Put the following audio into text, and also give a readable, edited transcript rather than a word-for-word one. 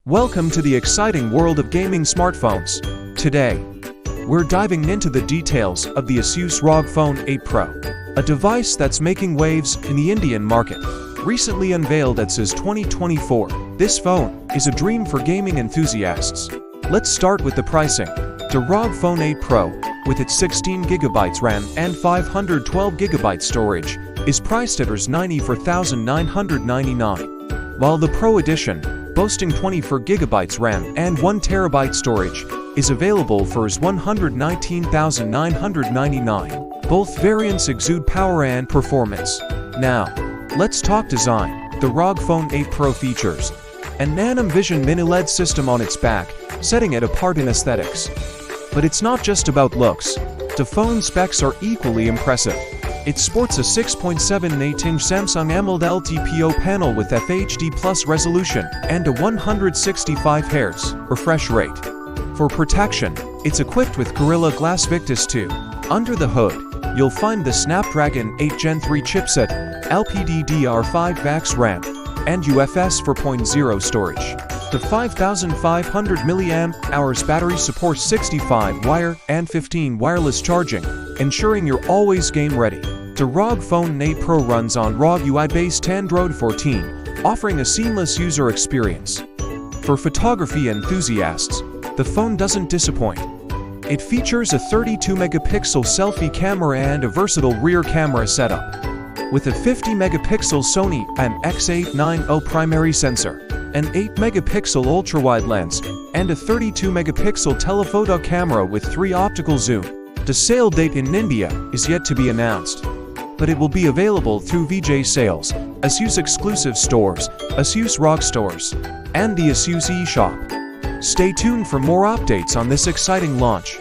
Welcome to the exciting world of gaming smartphones. Today, we're diving into the details of the Asus ROG Phone 8 Pro, a device that's making waves in the Indian market. Recently unveiled at CES 2024, this phone is a dream for gaming enthusiasts. Let's start with the pricing. The ROG Phone 8 Pro, with its 16GB RAM and 512GB storage, is priced at Rs. 94,999, while the Pro Edition, boasting 24GB RAM and 1TB storage, is available for Rs. 119,999. Both variants exude power and performance. Now, let's talk design. The ROG Phone 8 Pro features an Nanum Vision Mini LED system on its back, setting it apart in aesthetics. But it's not just about looks. The phone specs are equally impressive. It sports a 6.78-inch Samsung AMOLED LTPO panel with FHD Plus resolution and a 165 Hz refresh rate. For protection, it's equipped with Gorilla Glass Victus 2. Under the hood, you'll find the Snapdragon 8 Gen 3 chipset, LPDDR5 VAX RAM, and UFS 4.0 storage. The 5,500 mAh battery supports 65 wire and 15 wireless charging, ensuring you're always game ready. The ROG Phone 8 Pro runs on ROG UI-based Android 14, offering a seamless user experience. For photography enthusiasts, the phone doesn't disappoint. It features a 32-megapixel selfie camera and a versatile rear camera setup. With a 50-megapixel Sony IMX890 primary sensor, an 8-megapixel ultra-wide lens, and a 32-megapixel telephoto camera with 3 optical zoom. The sale date in India is yet to be announced, but it will be available through VJ Sales, Asus exclusive stores, Asus ROG stores, and the Asus eShop. Stay tuned for more updates on this exciting launch.